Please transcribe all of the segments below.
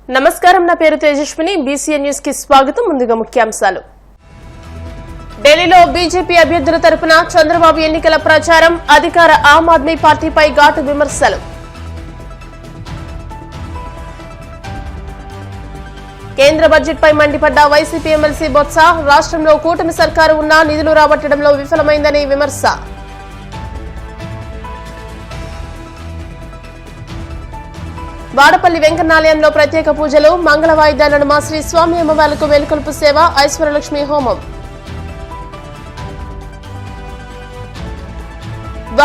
నమస్కారం, నా పేరు తేజస్విని. బీసీఎన్ న్యూస్ కి స్వాగతం. ముందుగా ముఖ్యాంశాలు. ఢిల్లీలో బీజేపీ అభ్యర్థుల తరపున చంద్రబాబు ఎన్నికల ప్రచారం. అధికార ఆమ్ ఆద్మీ పార్టీపై ఘాటు విమర్శలు. కేంద్ర బడ్జెట్ పై మండిపడ్డ వైసీపీ ఎమ్మెల్సీ బొత్స. రాష్ట్రంలో కూటమి సర్కారు ఉన్నా నిధులు రాబట్టడంలో విఫలమైందని విమర్శ. వాడపల్లి వెంకన్నాలయంలో ప్రత్యేక పూజలు. మంగళ వాయిద్యాలను మా శ్రీ స్వామి అమ్మవార్లకు వెలుకొల్పు సేవ. ఐశ్వర్యలక్ష్మి హోమం.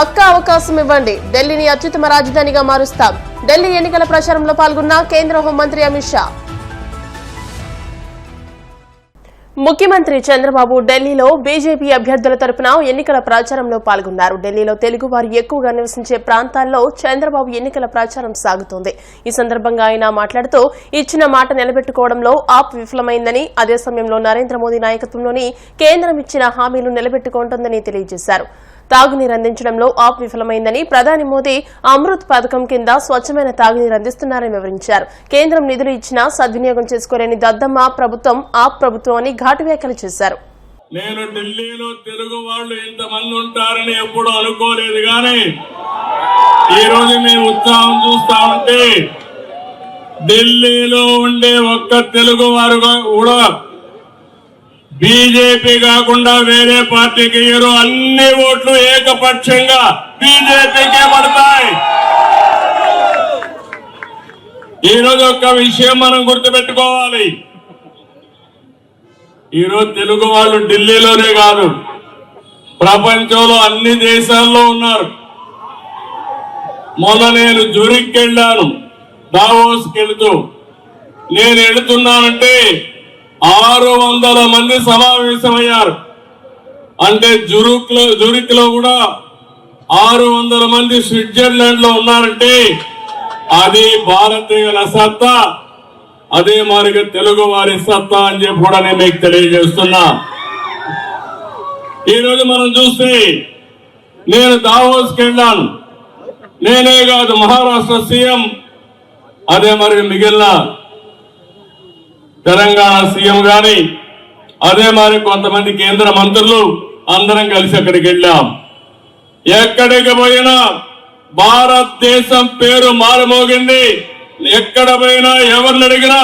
ఒక్క అవకాశం ఇవ్వండి, ఢిల్లీని అత్యుత్తమ రాజధానిగా మారుస్తాం. ఢిల్లీ ఎన్నికల ప్రచారంలో పాల్గొన్న కేంద్ర హోంమంత్రి అమిత్ షా. ముఖ్యమంత్రి చంద్రబాబు ఢిల్లీలో బీజేపీ అభ్యర్థుల తరపున ఎన్నికల ప్రచారంలో పాల్గొన్నారు. ఢిల్లీలో తెలుగువారు ఎక్కువగా నివసించే ప్రాంతాల్లో చంద్రబాబు ఎన్నికల ప్రచారం సాగుతోంది. ఈ సందర్భంగా ఆయన మాట్లాడుతూ ఇచ్చిన మాట నిలబెట్టుకోవడంలో ఆప్ విఫలమైందని, అదే సమయంలో నరేంద్ర మోదీ నాయకత్వంలోని కేంద్రం ఇచ్చిన హామీలు నిలబెట్టుకుంటోందని తెలియజేశారు. తాగునీరు అందించడంలో ఆప్ విఫలమైందని, ప్రధాని మోదీ అమృత్ పథకం కింద స్వచ్ఛమైన తాగునీరు అందిస్తున్నారని వివరించారు. కేంద్రం నిధులు ఇచ్చినా సద్వినియోగం చేసుకోలేని దద్దమ్మ ప్రభుత్వం ఆప్ ప్రభుత్వం అని ఘాటు వ్యాఖ్యలు చేశారు. నేను ఢిల్లీలో తెలుగు వాళ్ళు ఇంతమంది ఉంటారని ఎప్పుడు అనుకోలేదు, కానీ ఈ రోజు మీ ఉత్సాహం చూస్తా ఉంటే ఢిల్లీలో ఉండే ఒక్క తెలుగు వారు కూడా బీజేపీ కాకుండా వేరే పార్టీకి ఇయ్యరు. అన్ని ఓట్లు ఏకపక్షంగా బీజేపీకే పడతాయి. ఈరోజు ఒక్క విషయం మనం గుర్తుపెట్టుకోవాలి. ఈరోజు తెలుగు వాళ్ళు ఢిల్లీలోనే కాదు, ప్రపంచంలో అన్ని దేశాల్లో ఉన్నారు. మొన్న నేను జూరిక్ వెళ్ళాను, దావోస్కి వెళుతూ. నేను వెళుతున్నానంటే 600 మంది సమావేశమయ్యారు. అంటే జూరిక్ లో కూడా 600 మంది స్విట్జర్లాండ్ లో ఉన్నారంటే అది భారతీయుల సత్తా, అదే మారిగా తెలుగు వారి సత్తా అని చెప్పి కూడా నేను మీకు తెలియజేస్తున్నా. ఈరోజు మనం చూస్తే నేను దావోస్కి వెళ్ళాను. నేనే కాదు, మహారాష్ట్ర సీఎం, అదే మరి మిగిలిన తెలంగాణ సీఎం గాని, అదే మరి కొంతమంది కేంద్ర మంత్రులు అందరం కలిసి అక్కడికి వెళ్ళాం. ఎక్కడికి పోయినా భారతదేశం పేరు మారుమోగింది. ఎక్కడ పోయినా ఎవరిని అడిగినా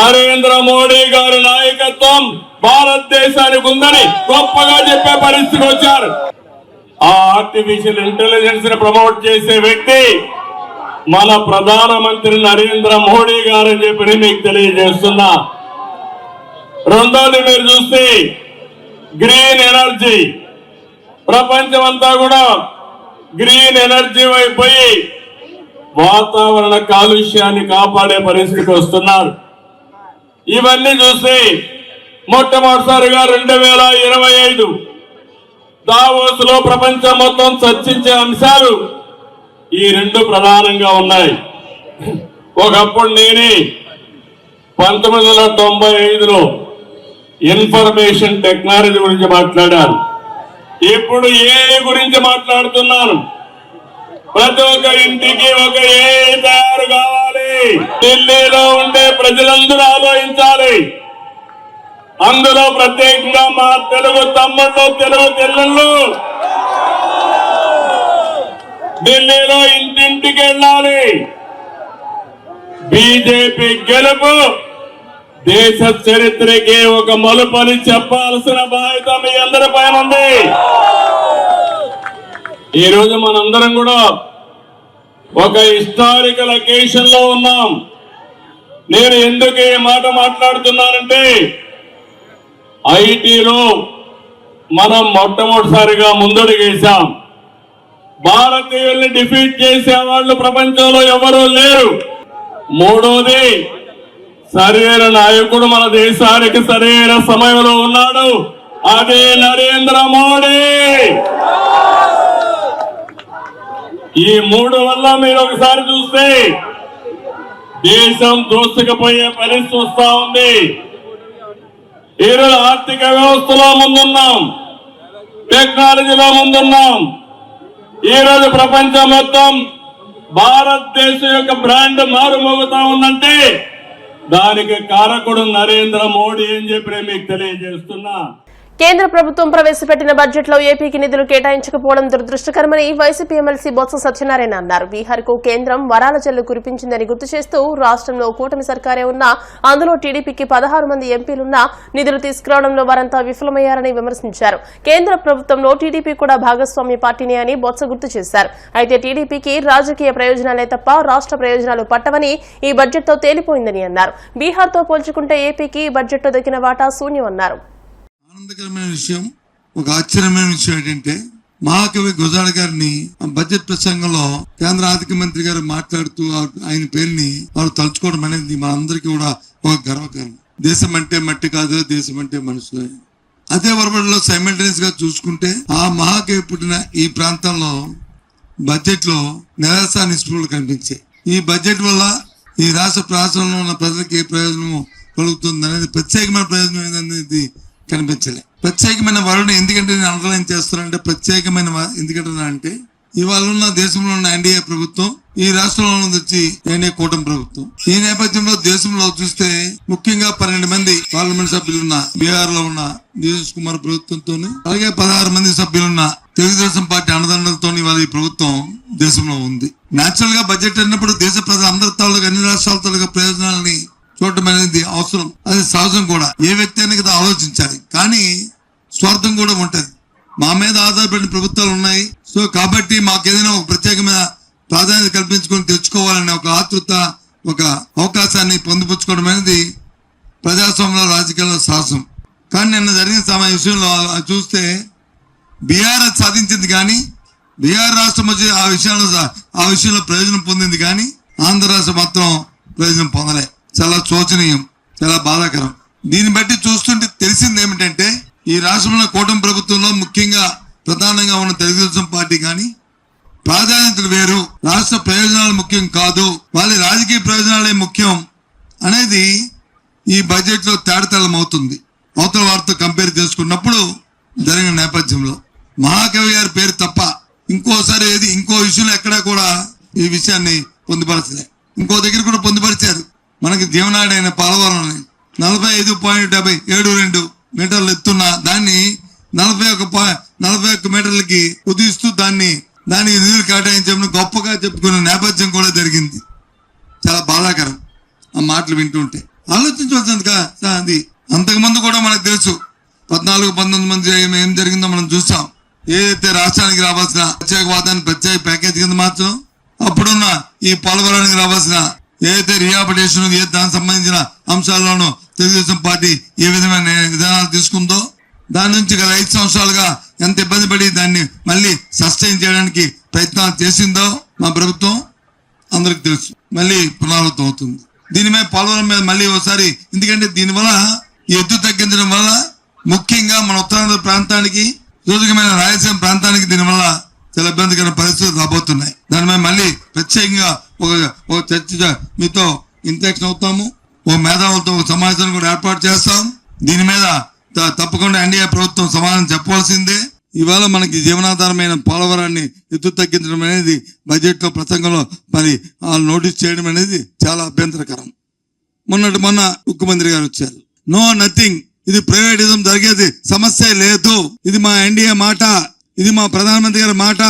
నరేంద్ర మోడీ గారి నాయకత్వం భారతదేశానికి ఉందని గొప్పగా చెప్పే పరిస్థితికి వచ్చారు. ఆ ఆర్టిఫిషియల్ ఇంటెలిజెన్స్ ని ప్రమోట్ చేసే వ్యక్తి మన ప్రధానమంత్రి నరేంద్ర మోడీ గారని చెప్పి మీకు తెలియజేస్తున్నా. రెండోది మీరు చూస్తే గ్రీన్ ఎనర్జీ. ప్రపంచం అంతా కూడా గ్రీన్ ఎనర్జీ వైపోయి వాతావరణ కాలుష్యాన్ని కాపాడే పరిస్థితికి వస్తున్నారు. ఇవన్నీ చూస్తే మొట్టమొదటిసారిగా 2025 దావోస్ లో ప్రపంచం మొత్తం చర్చించే అంశాలు ఈ రెండు ప్రధానంగా ఉన్నాయి. ఒకప్పుడు నేనే 1995లో ఇన్ఫర్మేషన్ టెక్నాలజీ గురించి మాట్లాడాను. ఇప్పుడు ఏఐ గురించి మాట్లాడుతున్నాను. ప్రతి ఒక్క ఇంటికి ఒక ఏఐ తయారు కావాలి. ఢిల్లీలో ఉండే ప్రజలందరూ ఆలోచించాలి. అందులో ప్రత్యేకంగా మా తెలుగు తమ్ముళ్ళు, తెలుగు చెల్లెళ్ళు ఢిల్లీలో ఇంటింటికి వెళ్ళాలి. బీజేపీ గెలుపు దేశ చరిత్రకి ఒక మలుపని చెప్పాల్సిన బాధ్యత మీ అందరి పైన ఉంది. ఈరోజు మనందరం కూడా ఒక హిస్టారికల్ అకేషన్ లో ఉన్నాం. నేను ఎందుకు ఈ మాట మాట్లాడుతున్నానంటే ఐటీలో మనం మొట్టమొదటిసారిగా ముందడుగేశాం. భారతీయుల్ని డిఫీట్ చేసే వాళ్ళు ప్రపంచంలో ఎవరూ లేరు. మూడోది, సరైన నాయకుడు మన దేశానికి సరైన సమయంలో ఉన్నాడు, అదే నరేంద్ర మోడీ. ఈ మూడు వల్ల మీరు ఒకసారి చూస్తే దేశం దూసుకుపోయే పరిస్థితి వస్తా ఉంది. ఈరోజు ఆర్థిక వ్యవస్థలో ముందున్నాం, టెక్నాలజీలో ముందున్నాం. ఈ రోజు ప్రపంచం మొత్తం భారతదేశం యొక్క బ్రాండ్ మారుమోగుతా ఉందంటే దానికి కారకుడు నరేంద్ర మోడీ అని చెప్పి మీకు తెలియజేస్తున్నా. కేంద్ర ప్రభుత్వం ప్రవేశపెట్టిన బడ్జెట్లో ఏపీకి నిధులు కేటాయించకపోవడం దురదృష్టకరమని వైసీపీ ఎమ్మెల్సీ బొత్స సత్యనారాయణ అన్నారు. బీహార్కు కేంద్రం వరాల జల్లు కురిపించిందని గుర్తు చేస్తూ రాష్ట్రంలో కూటమి సర్కారే ఉన్నా అందులో టీడీపీకి 16 మంది ఎంపీలున్నా నిధులు తీసుకురావడంలో వారంతా విఫలమయ్యారని విమర్శించారు. కేంద్ర ప్రభుత్వంలో టీడీపీ కూడా భాగస్వామ్య పార్టీనే అని బొత్స గుర్తు చేశారు. అయితే టీడీపీకి రాజకీయ ప్రయోజనాలే తప్ప రాష్ట్ర ప్రయోజనాలు పట్టవని ఈ బడ్జెట్తో తేలిపోయిందని అన్నారు. బీహార్తో పోల్చుకుంటే ఏపీకి ఈ బడ్జెట్లో దక్కిన వాటా శూన్యమన్నారు. ఆనందకరమైన విషయం, ఒక ఆశ్చర్యమైన విషయం ఏంటంటే మహాకవి గురజాడ గారిని బడ్జెట్ ప్రసంగంలో కేంద్ర ఆర్థిక మంత్రి గారు మాట్లాడుతూ ఆయన పేరుని వారు తలుచుకోవడం అనేది మనందరికీ కూడా ఒక గర్వకారణం. దేశం అంటే మట్టి కాదు, దేశం అంటే మనుషులే. అదే వరబడిలో సైమల్టేనియస్ గా చూసుకుంటే ఆ మహాకవి పుట్టిన ఈ ప్రాంతంలో బడ్జెట్ లో నిరాశ నిస్పృహలు కనిపించాయి. ఈ బడ్జెట్ వల్ల ఈ రాష్ట్రంలో ఉన్న ప్రజలకు ఏ ప్రయోజనం కలుగుతుంది అనేది ప్రత్యేకమైన ప్రయోజనం ఏంటనేది కనిపించలే. ప్రత్యేకమైన వరుణ్ ఎందుకంటే నేను అండర్లైన్ చేస్తానంటే ప్రత్యేకమైన ఎందుకంటే ఇవాళ ఉన్న దేశంలో ఉన్న ఎన్డీఏ ప్రభుత్వం, ఈ రాష్ట్రంలో వచ్చి ఎన్డీఏ కూటమి ప్రభుత్వం. ఈ నేపథ్యంలో దేశంలో చూస్తే ముఖ్యంగా 12 మంది పార్లమెంట్ సభ్యులున్న బీహార్ లో ఉన్న నితీష్ కుమార్ ప్రభుత్వంతో, అలాగే 16 మంది సభ్యులున్న తెలుగుదేశం పార్టీ అండదండలతో ఇవాళ ఈ ప్రభుత్వం దేశంలో ఉంది. నేచురల్ గా బడ్జెట్ అన్నప్పుడు దేశ ప్రజలందరి తాలూకా అన్ని రాష్ట్రాల తాలూకా ప్రయోజనాలని చూడటం అనేది అవసరం, అది సహజం కూడా. ఏ వ్యక్తి అయినా కదా ఆలోచించాలి, కానీ స్వార్థం కూడా ఉంటది. మా మీద ఆధారపడిన ప్రభుత్వాలు ఉన్నాయి, సో కాబట్టి మాకు ఏదైనా ఒక ప్రత్యేకమైన ప్రాధాన్యత కల్పించుకొని తెచ్చుకోవాలనే ఒక ఆతృత, ఒక అవకాశాన్ని పొందిపుచ్చుకోవడం అనేది ప్రజాస్వామ్యంలో రాజకీయాల్లో సహజం. కానీ నిన్న జరిగిన విషయంలో చూస్తే బీఆర్ సాధించింది, కానీ బీఆర్ రాష్ట్రం వచ్చి ఆ విషయంలో ప్రయోజనం పొందింది, కానీ ఆంధ్ర రాష్ట్రం మాత్రం ప్రయోజనం పొందలే. చాలా శోచనీయం, చాలా బాధాకరం. దీన్ని బట్టి చూస్తుంటే తెలిసింది ఏమిటంటే ఈ రాష్ట్రంలో కూటమి ప్రభుత్వంలో ముఖ్యంగా ప్రధానంగా ఉన్న తెలుగుదేశం పార్టీ కానీ ప్రాధాన్యతలు వేరు, రాష్ట్ర ప్రయోజనాలు ముఖ్యం కాదు, వాళ్ళ రాజకీయ ప్రయోజనాలే ముఖ్యం అనేది ఈ బడ్జెట్ లో తేడతెల్లం అవుతుంది. అవతల వారితో కంపేర్ చేసుకున్నప్పుడు జరిగిన నేపథ్యంలో మహాకవి గారి పేరు తప్ప ఇంకోసారి ఇంకో విషయంలో ఎక్కడా కూడా ఈ విషయాన్ని పొందుపరచలే. ఇంకో దగ్గర కూడా పొందుపరిచారు. మనకి జీవనాడైన పోలవరం 45.72 మీటర్లు ఎత్తున్న దాన్ని 41 మీటర్లకి కుదిస్తూ దానికి నిధులు కేటాయించమని గొప్పగా చెప్పుకునే నేపథ్యం కూడా జరిగింది. చాలా బాధాకరం ఆ మాటలు వింటుంటే. ఆలోచించవలసింది అది. అంతకుముందు కూడా మనకు తెలుసు 14-19 మంది ఏం జరిగిందో మనం చూసాం. ఏదైతే రాష్ట్రానికి రావాల్సిన ప్రత్యేక వాదాన్ని ప్రత్యేక ప్యాకేజ్ కింద మార్చడం, అప్పుడున్న ఈ పోలవరానికి రావాల్సిన ఏదైతే రిహాబిటేషన్ దానికి సంబంధించిన అంశాల్లోనూ తెలుగుదేశం పార్టీ ఏ విధమైన విధానాలు తీసుకుందో, దాని నుంచి గత 5 సంవత్సరాలుగా ఎంత ఇబ్బంది పడి దాన్ని మళ్ళీ సస్టైన్ చేయడానికి ప్రయత్నాలు చేసిందో మా ప్రభుత్వం అందరికి తెలుసు. మళ్ళీ పునరావృతం అవుతుంది. దీని మీద పోలవరం మీద మళ్ళీ ఒకసారి, ఎందుకంటే దీనివల్ల ఈ ఎత్తు తగ్గించడం వల్ల ముఖ్యంగా మన ఉత్తరాంధ్ర ప్రాంతానికి, సూచకమైన రాయలసీమ ప్రాంతానికి దీనివల్ల చాలా ఇబ్బందికర పరిస్థితులు రాబోతున్నాయి. దాని మీద మళ్ళీ ప్రత్యేకంగా ఒక చర్చ మీతో ఇంటరాక్షన్ అవుతాము. ఓ మేధావులతో ఒక సమావేశాన్ని కూడా ఏర్పాటు చేస్తాం. దీని మీద తప్పకుండా ఎన్డీఏ ప్రభుత్వం సమాధానం చెప్పవలసిందే. ఇవాళ మనకి జీవనాధారమైన పోలవరాన్ని ఎత్తు తగ్గించడం అనేది బడ్జెట్ లో ప్రసంగంలో మరి నోటీస్ చేయడం అనేది చాలా అభ్యంతరకరం. మొన్న ముఖ్యమంత్రి గారు వచ్చారు. నో నథింగ్, ఇది ప్రైవేటిజం జరిగేది సమస్య లేదు, ఇది మా ఎన్డీఏ మాట, ఇది మా ప్రధానమంత్రి గారి మాట,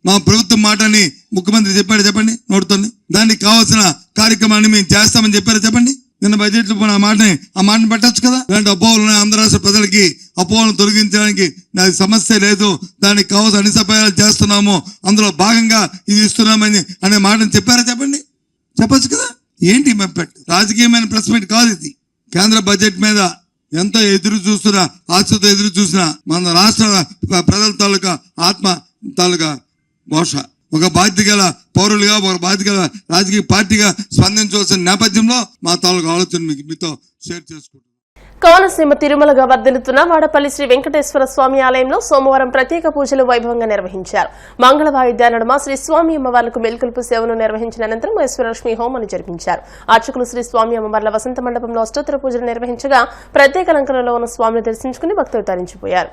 మా ప్రభుత్వం మాట అని ముఖ్యమంత్రి చెప్పాడు. చెప్పండి నోడుతోని. దానికి కావాల్సిన కార్యక్రమాన్ని మేము చేస్తామని చెప్పారు. చెప్పండి. నిన్న బడ్జెట్ లో ఆ మాటని పెట్టచ్చు కదా. ఇలాంటి అపోహలు ఆంధ్ర రాష్ట్ర ప్రజలకి అపోహలను తొలగించడానికి నాకు సమస్య లేదు, దానికి కావాల్సిన అన్ని సహాయాలు చేస్తున్నాము, అందులో భాగంగా ఇది ఇస్తున్నామని అనే మాటని చెప్పారా? చెప్పండి. చెప్పచ్చు కదా. ఏంటి మెప్పెట్టు? రాజకీయమైన ప్రెస్ మీట్ కాదు ఇది. కేంద్ర బడ్జెట్ మీద ఎంతో ఎదురు చూస్తున్నా, ఆశతో ఎదురు చూసినా మన రాష్ట్ర ప్రజల తాలూకా ఆత్మ తాలూకా ఘోష, ఒక బాధ్యత గల పౌరులుగా, ఒక బాధ్యత గల రాజకీయ పార్టీగా స్పందించవలసిన నేపథ్యంలో మా తాలూకా ఆలోచన మీతో షేర్ చేసుకుంటున్నాం. కోనసీమ తిరుమలగా వర్ధిల్లుతున్న వాడపల్లి శ్రీ వెంకటేశ్వర స్వామి ఆలయంలో సోమవారం ప్రత్యేక పూజలు వైభవంగా నిర్వహించారు. మంగళ వాయిద్యాల నడుమ శ్రీ స్వామి అమ్మవార్లకు మెలుకల్పు సేవను నిర్వహించిన అనంతరం ఈశ్వరలక్ష్మి హోమాన్ని జరిపించారు. అర్చకులు శ్రీ స్వామి అమ్మవార్ల వసంత మండపంలో అష్టోత్తర పూజలు నిర్వహించగా ప్రత్యేక అలంకరణలో ఉన్న స్వామిని దర్శించుకుని భక్తులు తరించిపోయారు.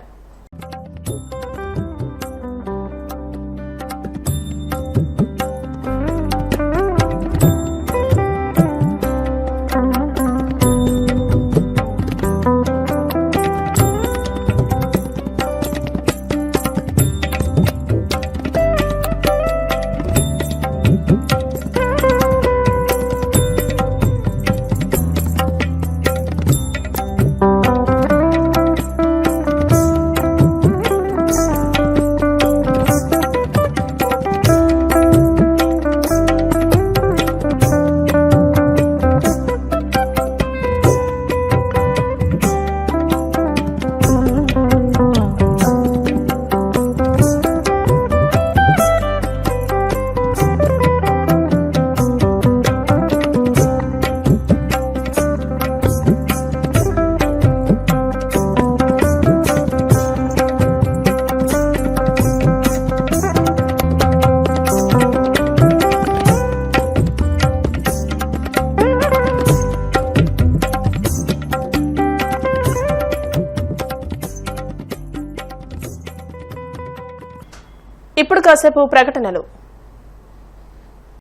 ఇప్పుడు కాసేపు ప్రకటనలు.